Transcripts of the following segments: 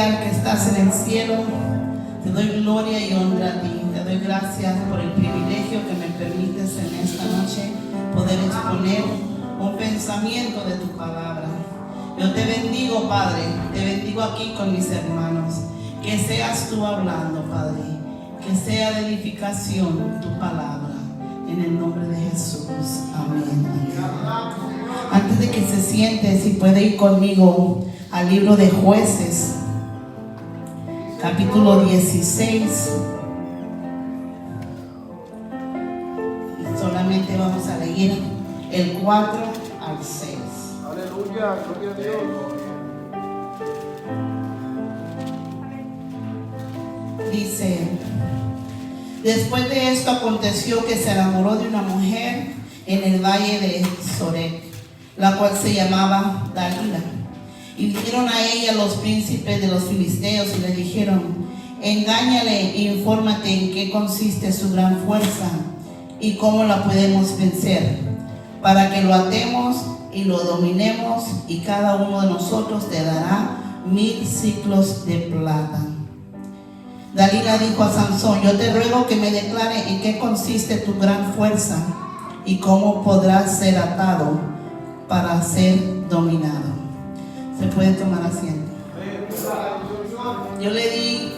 celestial que estás en el cielo, te doy gloria y honra a ti. Te doy gracias por el privilegio que me permites en esta noche poder exponer un pensamiento de tu palabra. Yo te bendigo, Padre, te bendigo aquí con mis hermanos. Que seas tú hablando, Padre, que sea de edificación tu palabra, en el nombre de Jesús. Amén. Antes de que se siente, si puede ir conmigo al libro de Jueces, capítulo 16. Solamente vamos a leer el 4 al 6. Aleluya, gloria a Dios. Dice: después de esto aconteció que se enamoró de una mujer en el valle de Sorek, la cual se llamaba Dalila. Y vinieron a ella los príncipes de los filisteos y le dijeron: engáñale e infórmate en qué consiste su gran fuerza y cómo la podemos vencer, para que lo atemos y lo dominemos, y cada uno de nosotros te dará 1000 siclos de plata. Dalila dijo a Sansón: yo te ruego que me declare en qué consiste tu gran fuerza y cómo podrás ser atado para ser dominado. Se puede tomar asiento. Yo le di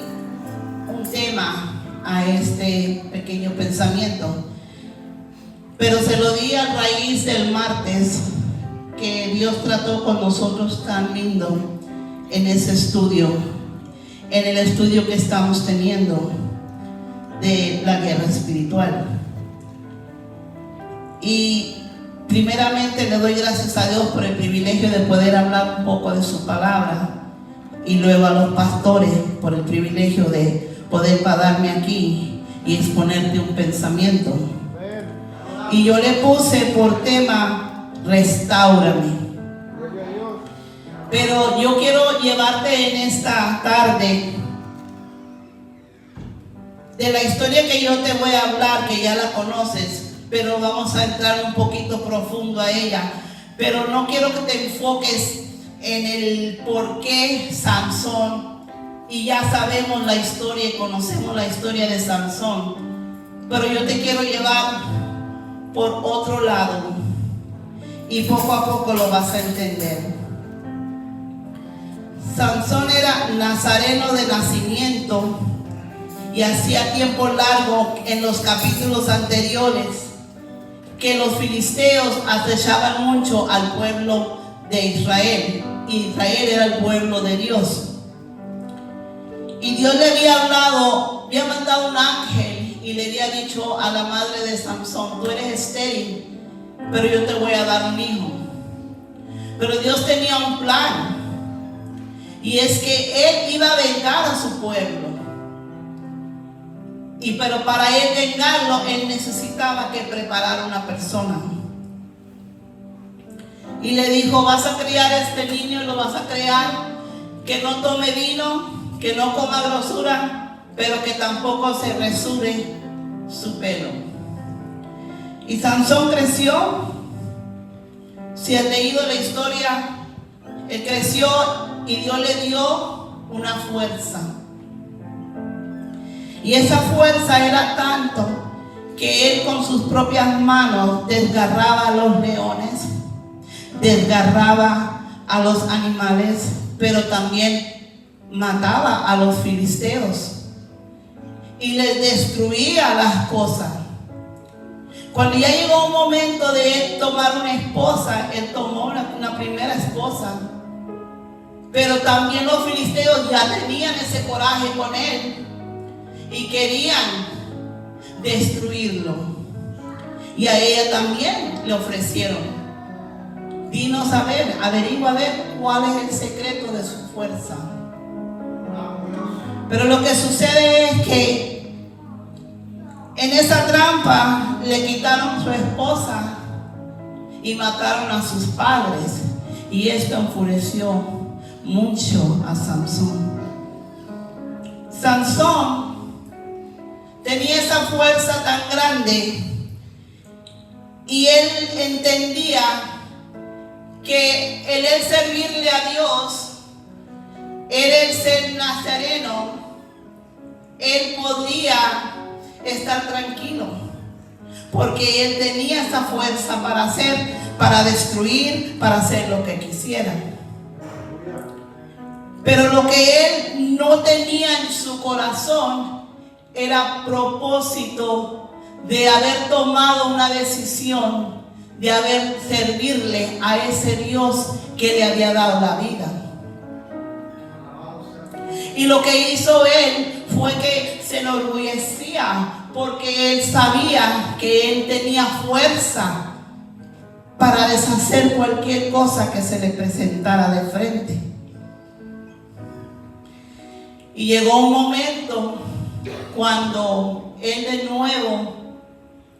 un tema a este pequeño pensamiento, pero se lo di a raíz del martes que Dios trató con nosotros tan lindo en ese estudio, en el estudio que estamos teniendo de la guerra espiritual. Y primeramente le doy gracias a Dios por el privilegio de poder hablar un poco de su palabra, y luego a los pastores por el privilegio de poder pararme aquí y exponerte un pensamiento. Y yo le puse por tema: restáurame. Pero yo quiero llevarte en esta tarde de la historia que yo te voy a hablar, que ya la conoces, pero vamos a entrar un poquito profundo a ella. Pero no quiero que te enfoques en el por qué Sansón, y ya sabemos la historia y conocemos la historia de Sansón, pero yo te quiero llevar por otro lado y poco a poco lo vas a entender. Sansón era nazareno de nacimiento, y hacía tiempo largo, en los capítulos anteriores, que los filisteos acechaban mucho al pueblo de Israel. Israel era el pueblo de Dios, y Dios le había hablado, había mandado un ángel y le había dicho a la madre de Sansón: tú eres estéril, pero yo te voy a dar un hijo. Pero Dios tenía un plan, y es que él iba a vengar a su pueblo. Pero para él vengarlo, él necesitaba que preparara una persona. Y le dijo: vas a criar a este niño, lo vas a criar que no tome vino, que no coma grosura, pero que tampoco se resure su pelo. Y Sansón creció. Si has leído la historia, él creció y Dios le dio una fuerza. Y esa fuerza era tanto que él con sus propias manos desgarraba a los leones, desgarraba a los animales, pero también mataba a los filisteos y les destruía las cosas. Cuando ya llegó un momento de él tomar una esposa, él tomó una primera esposa, pero también los filisteos ya tenían ese coraje con él y querían destruirlo, y a ella también le ofrecieron: dinos a ver, averigua a ver cuál es el secreto de su fuerza. Pero lo que sucede es que en esa trampa le quitaron su esposa y mataron a sus padres, y esto enfureció mucho a Sansón. Sansón tenía esa fuerza tan grande, y él entendía que el él servirle a Dios él el ser nazareno, él podía estar tranquilo, porque él tenía esa fuerza para hacer, para destruir, para hacer lo que quisiera. Pero lo que él no tenía en su corazón era propósito de haber tomado una decisión, de haber servirle a ese Dios que le había dado la vida. Y lo que hizo él fue que se enorgullecía, porque él sabía que él tenía fuerza para deshacer cualquier cosa que se le presentara de frente. Y llegó un momento cuando él de nuevo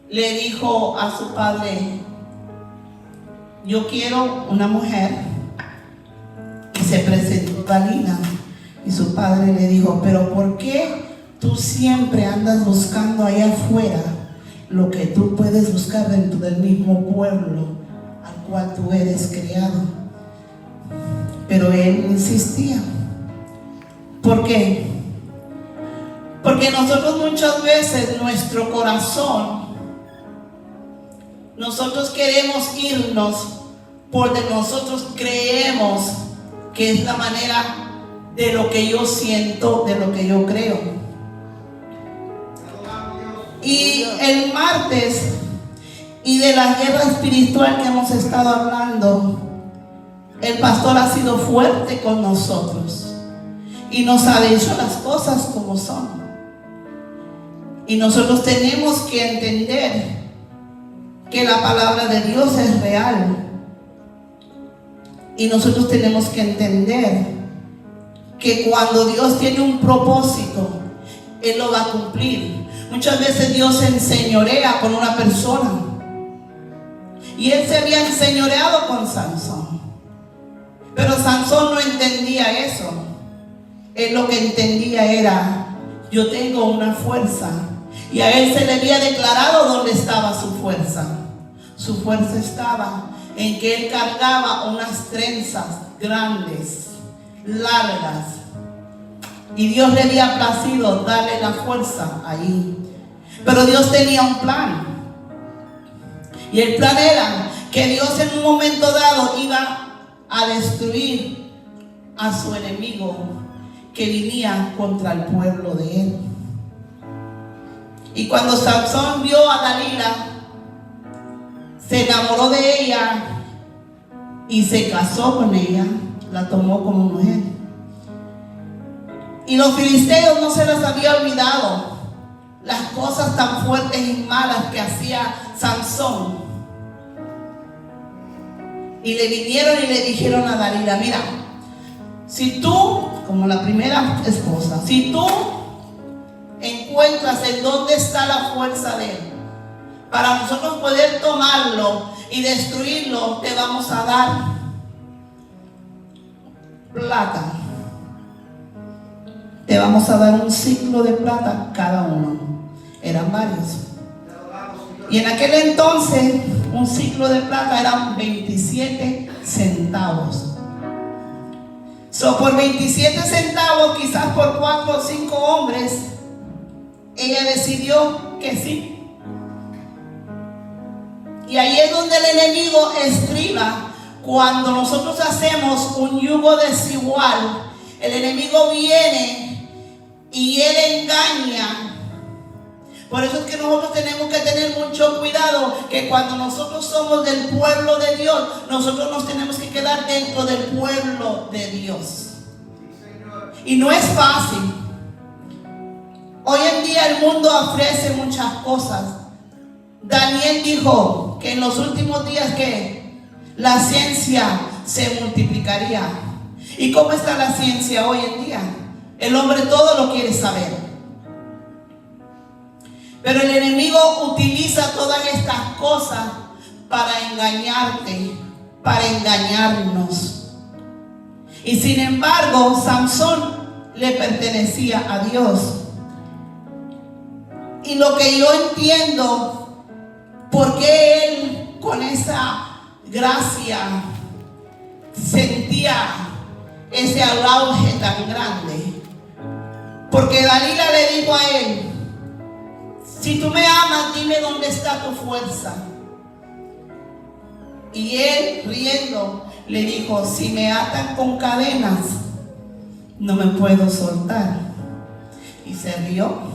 le dijo a su padre: yo quiero una mujer. Y se presentó Dalila. Y su padre le dijo: pero ¿por qué tú siempre andas buscando allá afuera lo que tú puedes buscar dentro del mismo pueblo al cual tú eres criado? Pero él insistía. ¿Por qué? Porque nosotros muchas veces, nuestro corazón, nosotros queremos irnos por donde nosotros creemos que es la manera de lo que yo siento, de lo que yo creo. Y el martes, y de la guerra espiritual que hemos estado hablando, el pastor ha sido fuerte con nosotros y nos ha dicho las cosas como son. Y nosotros tenemos que entender que la palabra de Dios es real. Y nosotros tenemos que entender que cuando Dios tiene un propósito, Él lo va a cumplir. Muchas veces Dios se enseñorea con una persona. Y Él se había enseñoreado con Sansón. Pero Sansón no entendía eso. Él lo que entendía era: yo tengo una fuerza. Y a él se le había declarado dónde estaba su fuerza. Su fuerza estaba en que él cargaba unas trenzas grandes, largas. Y Dios le había placido darle la fuerza ahí. Pero Dios tenía un plan. Y el plan era que Dios en un momento dado iba a destruir a su enemigo que venía contra el pueblo de él. Y cuando Sansón vio a Dalila, se enamoró de ella y se casó con ella, la tomó como mujer. Y los filisteos no se les había olvidado las cosas tan fuertes y malas que hacía Sansón. Y le vinieron y le dijeron a Dalila: mira, si tú, como la primera esposa, si tú encuentras en dónde está la fuerza de él, para nosotros poder tomarlo y destruirlo, te vamos a dar plata. Te vamos a dar un ciclo de plata cada uno. Eran varios. Y en aquel entonces un ciclo de plata eran 27 centavos. Por 27 centavos, quizás por 4 o 5 hombres, ella decidió que sí. Y ahí es donde el enemigo estriba. Cuando nosotros hacemos un yugo desigual, el enemigo viene y él engaña. Por eso es que nosotros tenemos que tener mucho cuidado, que cuando nosotros somos del pueblo de Dios, nosotros nos tenemos que quedar dentro del pueblo de Dios. Y no es fácil. Hoy en día el mundo ofrece muchas cosas. Daniel dijo que en los últimos días que la ciencia se multiplicaría. ¿Y cómo está la ciencia hoy en día? El hombre todo lo quiere saber. Pero el enemigo utiliza todas estas cosas para engañarte, para engañarnos. Y sin embargo, Sansón le pertenecía a Dios. Y lo que yo entiendo, por qué él con esa gracia sentía ese auge tan grande. Porque Dalila le dijo a él: si tú me amas, dime dónde está tu fuerza. Y él, riendo, le dijo: si me atan con cadenas, no me puedo soltar. Y se rió.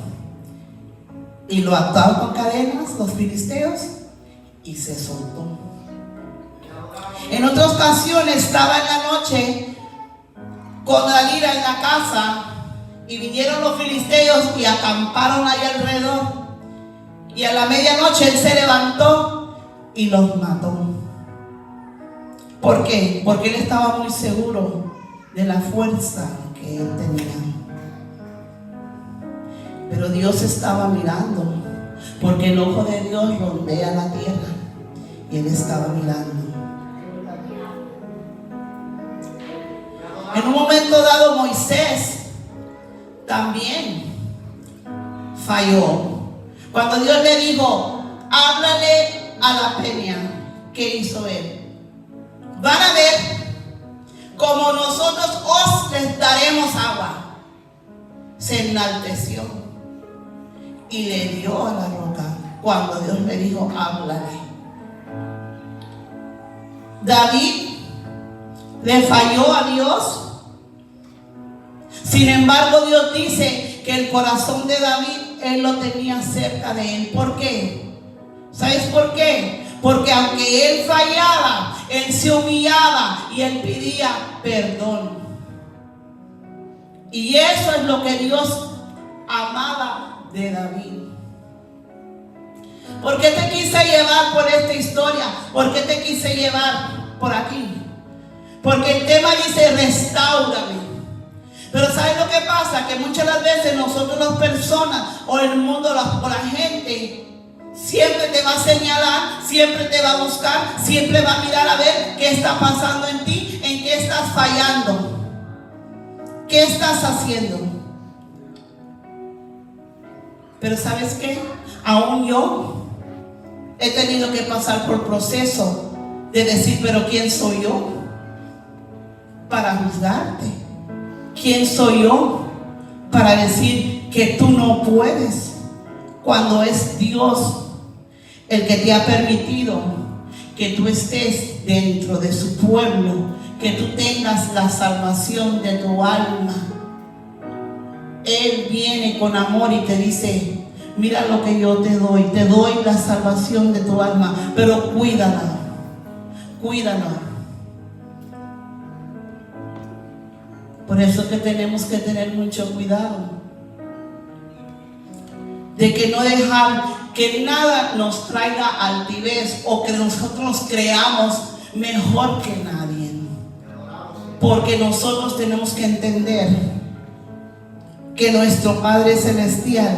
Y lo ataron con cadenas los filisteos y se soltó. En otra ocasión estaba en la noche con Dalila en la casa y vinieron los filisteos y acamparon ahí alrededor. Y a la medianoche él se levantó y los mató. ¿Por qué? Porque él estaba muy seguro de la fuerza que él tenía. Pero Dios estaba mirando, porque el ojo de Dios rondea la tierra y él estaba mirando. En un momento dado Moisés también falló. Cuando Dios le dijo: háblale a la peña, ¿qué hizo él? Van a ver como nosotros os les daremos agua. Se enalteció y le dio a la roca cuando Dios le dijo: háblale. David le falló a Dios. Sin embargo, Dios dice que el corazón de David él lo tenía cerca de él. ¿Por qué? ¿Sabes por qué? Porque aunque él fallaba, él se humillaba y él pedía perdón. Y eso es lo que Dios amaba de David. ¿Por qué te quise llevar por esta historia? ¿Por qué te quise llevar por aquí? Porque el tema dice: restáurame. Pero ¿sabes lo que pasa? Que muchas de las veces nosotros, las personas o el mundo, la gente, siempre te va a señalar, siempre te va a buscar, siempre va a mirar a ver qué está pasando en ti, en qué estás fallando, qué estás haciendo. Pero ¿sabes qué? Aún yo he tenido que pasar por proceso de decir: pero ¿quién soy yo para juzgarte? ¿Quién soy yo para decir que tú no puedes? Cuando es Dios el que te ha permitido que tú estés dentro de su pueblo, que tú tengas la salvación de tu alma. Él viene con amor y te dice: mira lo que yo te doy la salvación de tu alma, pero cuídala, cuídala. Por eso que tenemos que tener mucho cuidado de que no dejar que nada nos traiga altivez o que nosotros nos creamos mejor que nadie. Porque nosotros tenemos que entender que nuestro Padre Celestial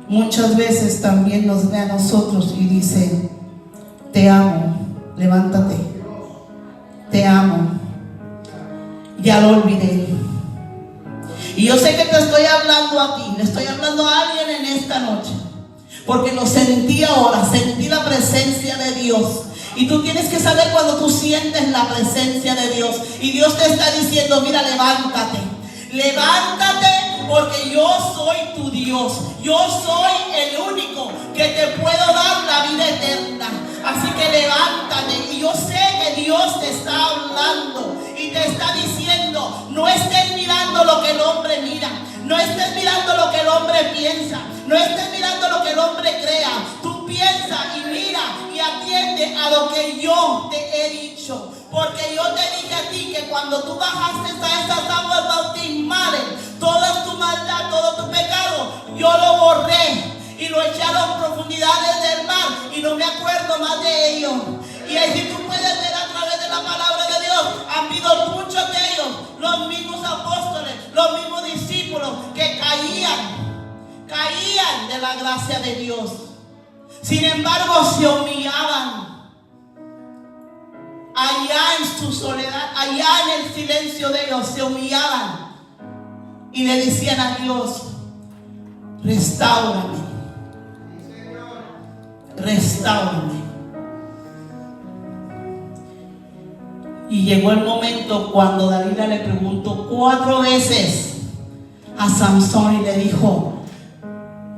muchas veces también nos ve a nosotros y dice: te amo, levántate, te amo, ya lo olvidé. Y yo sé que te estoy hablando a ti, le estoy hablando a alguien en esta noche, porque lo sentí ahora, sentí la presencia de Dios. Y tú tienes que saber cuando tú sientes la presencia de Dios y Dios te está diciendo: mira, levántate, levántate, porque yo soy tu Dios, yo soy el único que te puedo dar la vida eterna. Así que levántate. Y yo sé que Dios te está hablando y te está diciendo: no estés mirando lo que el hombre mira, no estés mirando lo que el hombre piensa, no estés mirando lo que el hombre crea. Tú piensa y mira y atiende a lo que yo te he dicho. Porque yo te dije a ti que cuando tú bajaste a esas aguas bautismales, toda tu maldad, todo tu pecado, yo lo borré y lo eché a las profundidades del mar y no me acuerdo más de ello. Y así tú puedes ver a través de la palabra de Dios, han habido muchos de ellos, los mismos apóstoles, los mismos discípulos que caían de la gracia de Dios. Sin embargo, se humillaban allá en su soledad, allá en el silencio de ellos, se humillaban y le decían a Dios: restáurame, restáurame. Y llegó el momento cuando Dalila le preguntó 4 veces a Sansón y le dijo: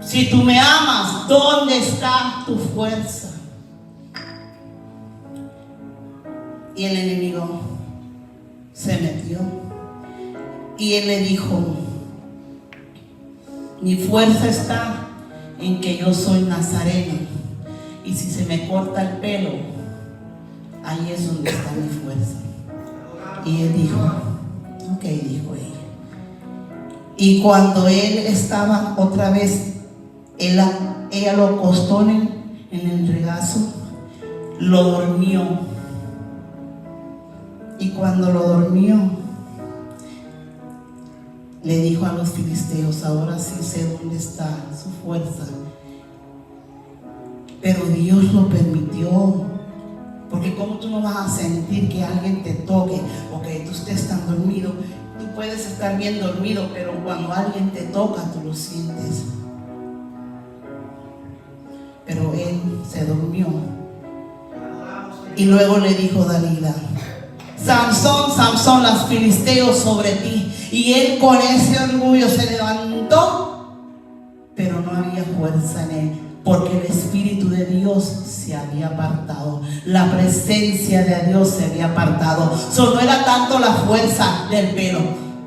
si tú me amas, ¿dónde está tu fuerza? Y el enemigo se metió y él le dijo: mi fuerza está en que yo soy nazareno, y si se me corta el pelo, ahí es donde está mi fuerza. Y él dijo: ok, dijo ella. Y cuando él estaba otra vez, ella lo acostó en el regazo, lo durmió. Y cuando lo durmió, le dijo a los filisteos: ahora sí sé dónde está su fuerza. Pero Dios lo permitió. Porque como tú no vas a sentir que alguien te toque o que tú estés tan dormido. Tú puedes estar bien dormido, pero cuando alguien te toca, tú lo sientes. Pero él se durmió. Y luego le dijo Dalila: Sansón, Sansón, los filisteos sobre ti. Y él con ese orgullo se levantó, pero no había fuerza en él, porque el Espíritu de Dios se había apartado, la presencia de Dios se había apartado. No era tanto la fuerza del pelo,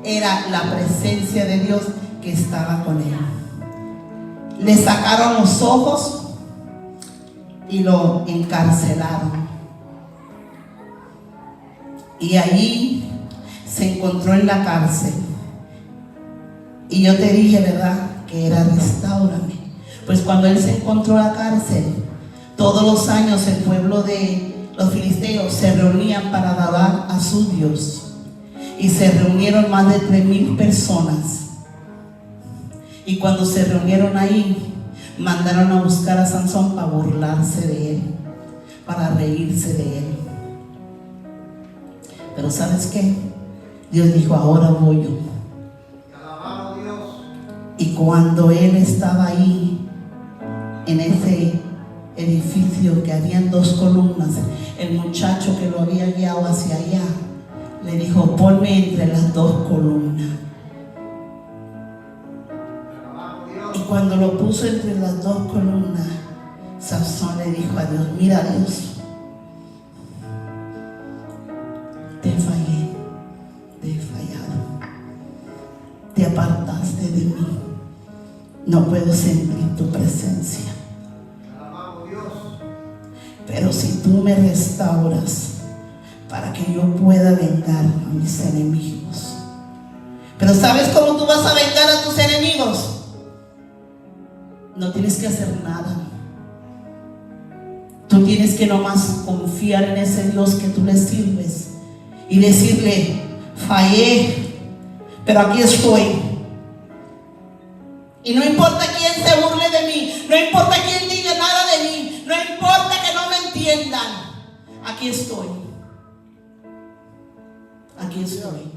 era la presencia de Dios que estaba con él. Le sacaron los ojos y lo encarcelaron. Y allí se encontró en la cárcel. Y yo te dije, ¿verdad?, que era restáurame. Pues cuando él se encontró en la cárcel, todos los años el pueblo de los filisteos se reunían para alabar a su Dios. Y se reunieron más de 3,000 personas. Y cuando se reunieron ahí, mandaron a buscar a Sansón para burlarse de él, para reírse de él. Pero ¿sabes qué? Dios dijo: ahora voy yo. Y cuando él estaba ahí, en ese edificio que habían 2 columnas, el muchacho que lo había guiado hacia allá le dijo: ponme entre las 2 columnas. Y cuando lo puso entre las 2 columnas, Sansón le dijo a Dios: mira, Dios, te fallé, te he fallado, te apartaste de mí, no puedo sentir tu presencia. Pero si tú me restauras para que yo pueda vengar a mis enemigos. Pero ¿sabes cómo tú vas a vengar a tus enemigos? No tienes que hacer nada. Tú tienes que nomás confiar en ese Dios que tú le sirves y decirle: fallé, pero aquí estoy. Y no importa quién se burle de mí, no importa quién diga nada de mí, no importa que no me entiendan, aquí estoy. Aquí estoy.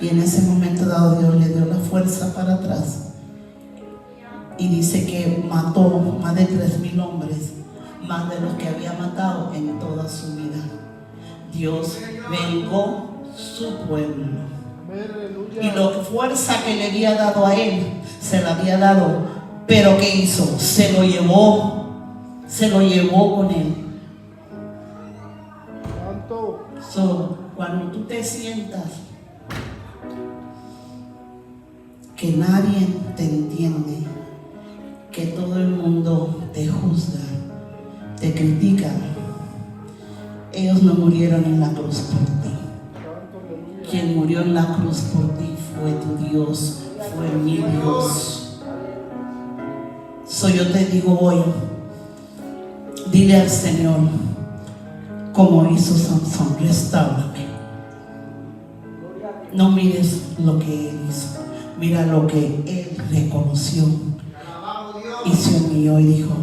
Y en ese momento dado, Dios le dio la fuerza para atrás. Y dice que mató más de 3,000 hombres, más de los que había matado en toda su vida. Dios vengó su pueblo. Y la fuerza que le había dado a él, se la había dado. Pero ¿qué hizo? Se lo llevó con él. Cuando tú te sientas que nadie te entiende, que todo el mundo te juzga, te critica, ellos no murieron en la cruz por ti. Quien murió en la cruz por ti fue tu Dios, fue mi Dios. Yo te digo hoy, dile al Señor como hizo Sansón: restáurame. No mires lo que él hizo, mira lo que él reconoció. Y se humilló y dijo: